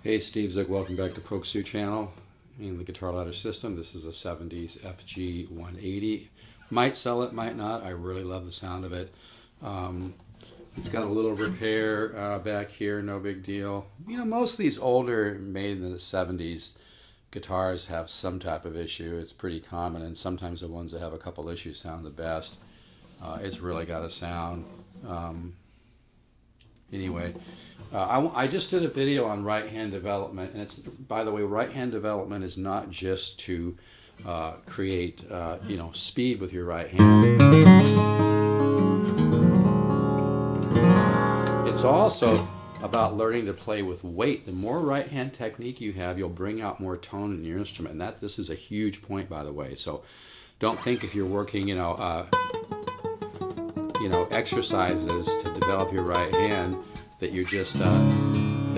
Hey, Steve Zook, welcome back to Poke Sue channel and the guitar ladder system. This is a 70s FG 180. Might sell it, might not. I really love the sound of it. It's got a little repair back here, no big deal. You know, most of these older, made in the 70s guitars have some type of issue. It's pretty common, and sometimes the ones that have a couple issues sound the best. It's really got a sound. Anyway, I just did a video on right hand development, and it's, by the way, right hand development is not just to create speed with your right hand. It's also about learning to play with weight. The more right hand technique you have, you'll bring out more tone in your instrument. And this is a huge point, by the way. So don't think if you're working exercises to develop your right hand that you're just trying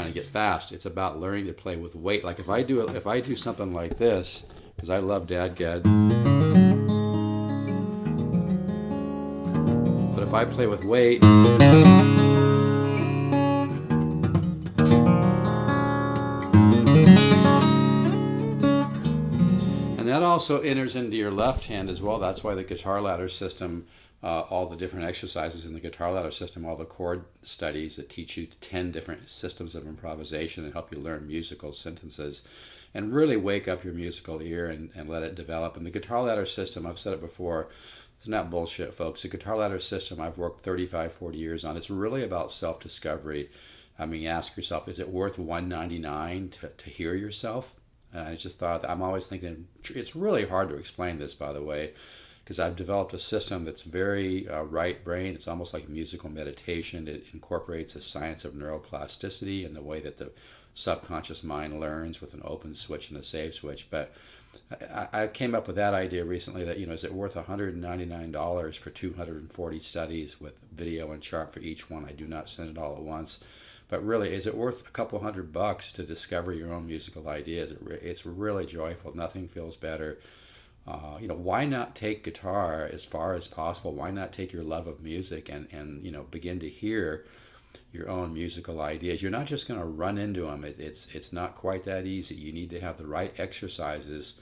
to get fast. It's about learning to play with weight. Like if I do something like this, because I love dadgad, but if I play with weight, that also enters into your left hand as well. That's why the guitar ladder system, all the different exercises in the guitar ladder system, all the chord studies that teach you 10 different systems of improvisation and help you learn musical sentences and really wake up your musical ear and let it develop. And the guitar ladder system, I've said it before, it's not bullshit, folks. The guitar ladder system I've worked 35, 40 years on. It's really about self-discovery. I mean, ask yourself, is it worth $199 to hear yourself? I just thought, I'm always thinking, it's really hard to explain this, by the way, because I've developed a system that's very right brain. It's almost like musical meditation. It incorporates the science of neuroplasticity and the way that the subconscious mind learns with an open switch and a save switch. But I came up with that idea recently that, is it worth $199 for 240 studies with video and chart for each one? I do not send it all at once. But really, is it worth a couple $100 to discover your own musical ideas? It's really joyful. Nothing feels better. Why not take guitar as far as possible? Why not take your love of music and begin to hear your own musical ideas? You're not just going to run into them. It's not quite that easy. You need to have the right exercises,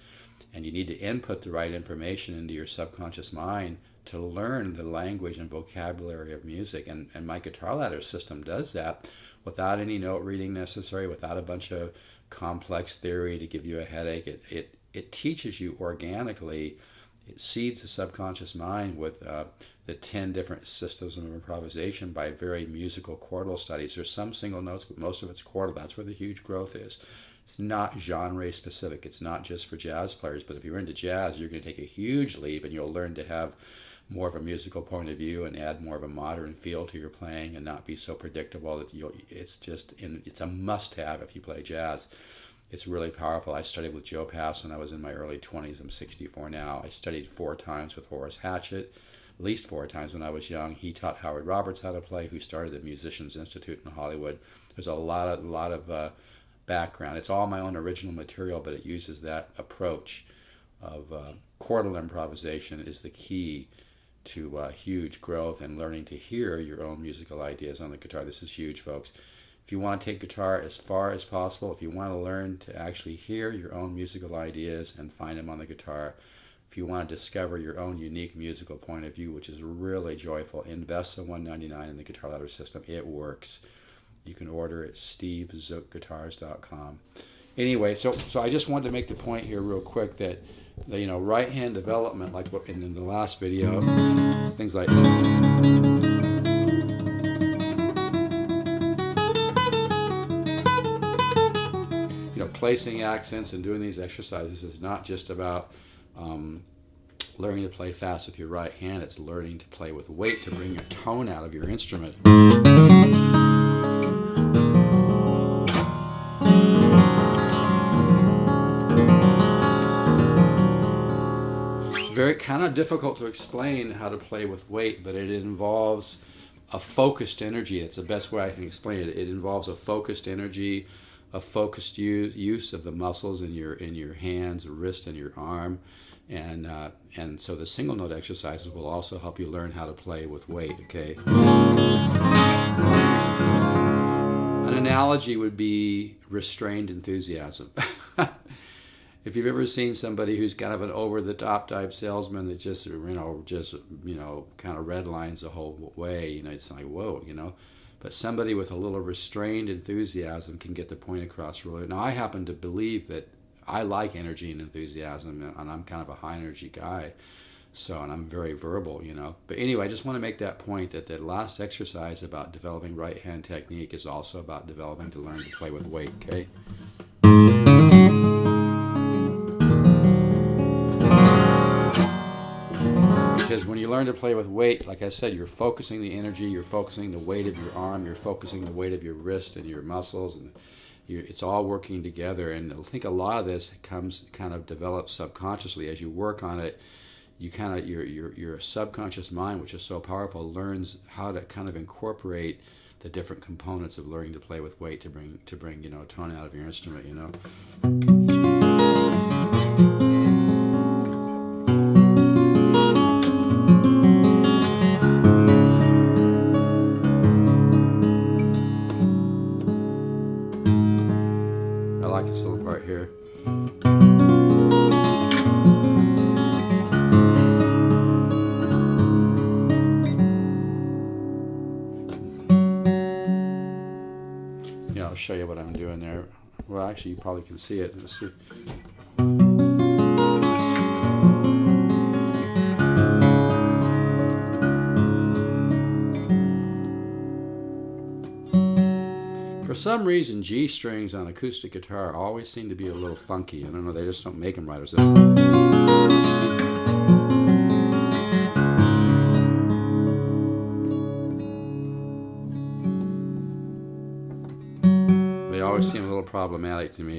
and you need to input the right information into your subconscious mind to learn the language and vocabulary of music. And my guitar ladder system does that without any note reading necessary, without a bunch of complex theory to give you a headache. It teaches you organically. It seeds the subconscious mind with the 10 different systems of improvisation by very musical chordal studies. There's some single notes, but most of it's chordal. That's where the huge growth is. It's not genre specific. It's not just for jazz players, but if you're into jazz, you're going to take a huge leap and you'll learn to have more of a musical point of view and add more of a modern feel to your playing and not be so predictable that it's a must-have if you play jazz. It's really powerful. I studied with Joe Pass when I was in my early 20s. I'm 64 now. I studied 4 times with Horace Hatchett, at least 4 times when I was young. He taught Howard Roberts how to play, who started the Musicians Institute in Hollywood. There's a lot of background. It's all my own original material, but it uses that approach of chordal improvisation is the key to huge growth and learning to hear your own musical ideas on the guitar. This is huge, folks. If you want to take guitar as far as possible, if you want to learn to actually hear your own musical ideas and find them on the guitar, if you want to discover your own unique musical point of view, which is really joyful, invest the $199 in the guitar ladder system. It works. You can order it at stevezookguitars.com. Anyway, so I just wanted to make the point here real quick that right hand development, like what in the last video, things like placing accents and doing these exercises is not just about learning to play fast with your right hand. It's learning to play with weight to bring your tone out of your instrument. Very kind of difficult to explain how to play with weight, but it involves a focused energy. It's the best way I can explain it. It involves a focused energy, a focused use of the muscles in your hands, wrist, and your arm, And so the single note exercises will also help you learn how to play with weight, okay? analogy would be restrained enthusiasm. If you've ever seen somebody who's kind of an over-the-top type salesman that just kind of redlines the whole way, it's like, whoa, But somebody with a little restrained enthusiasm can get the point across really. Now, I happen to believe that I like energy and enthusiasm, and I'm kind of a high-energy guy. And I'm very verbal, But anyway, I just want to make that point that the last exercise about developing right-hand technique is also about developing to learn to play with weight, okay? Because when you learn to play with weight, like I said, you're focusing the energy, you're focusing the weight of your arm, you're focusing the weight of your wrist and your muscles, and it's all working together. And I think a lot of this kind of develops subconsciously as you work on it. You kind of your subconscious mind, which is so powerful, learns how to kind of incorporate the different components of learning to play with weight to bring tone out of your instrument. I like this little part here. I'll show you what I'm doing there. Well, actually, you probably can see it. Let's see. For some reason, G strings on acoustic guitar always seem to be a little funky. I don't know, they just don't make them right. Or they always seem a little problematic to me.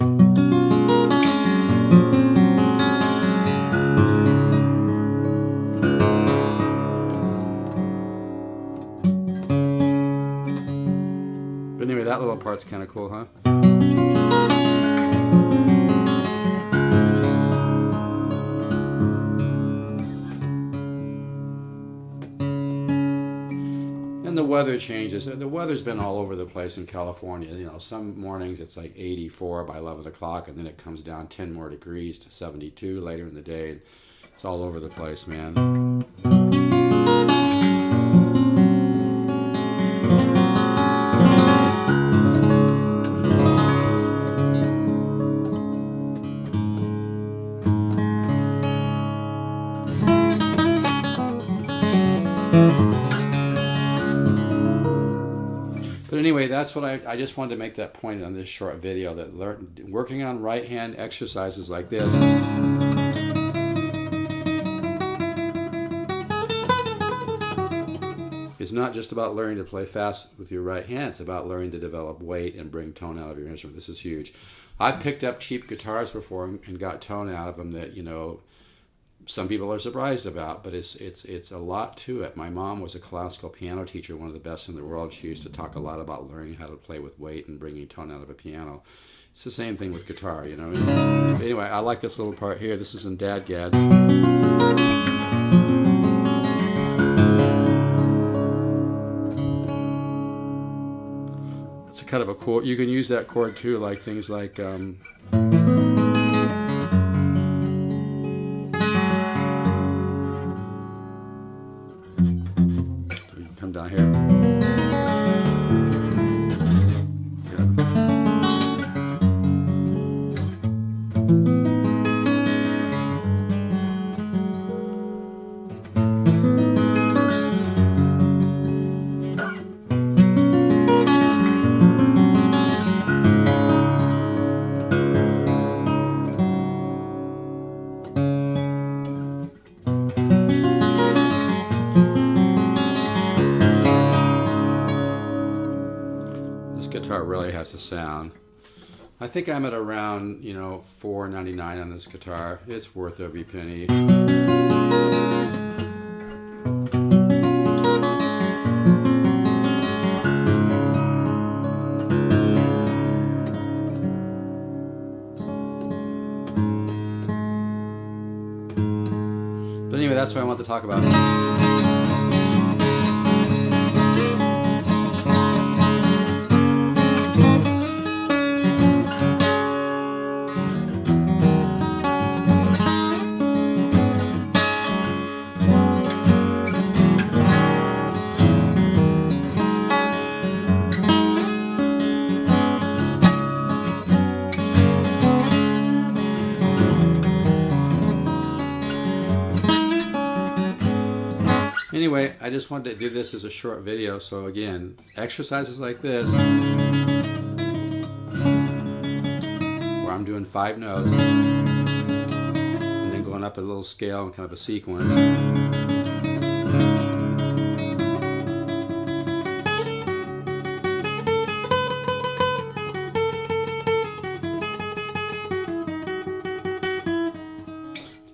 But anyway, that little part's kind of cool, huh? And the weather changes. The weather's been all over the place in California. Some mornings it's like 84 by 11 o'clock, and then it comes down 10 more degrees to 72 later in the day. It's all over the place, man. But anyway, that's what I just wanted to make that point on this short video, that working on right hand exercises like this is not just about learning to play fast with your right hand. It's about learning to develop weight and bring tone out of your instrument. This is huge. I've picked up cheap guitars before and got tone out of them that, some people are surprised about, but it's a lot to it. My mom was a classical piano teacher, one of the best in the world. She used to talk a lot about learning how to play with weight and bringing tone out of a piano. It's the same thing with guitar, Anyway, I like this little part here. This is in Dadgad. It's a kind of a chord. You can use that chord too, like things like come down here. Guitar really has a sound. I think I'm at around $4.99 on this guitar. It's worth every penny. But anyway, that's what I want to talk about. anyway, I just wanted to do this as a short video. So again, exercises like this, where I'm doing 5 notes, and then going up a little scale and kind of a sequence.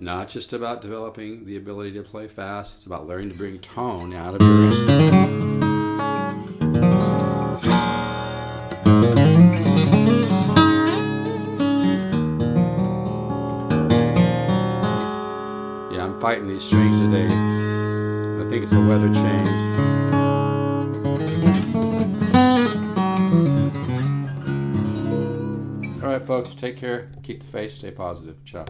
Not just about developing the ability to play fast, it's about learning to bring tone out of your instrument. Yeah, I'm fighting these strings today. I think it's a weather change. All right, folks, take care. Keep the faith, stay positive. Ciao.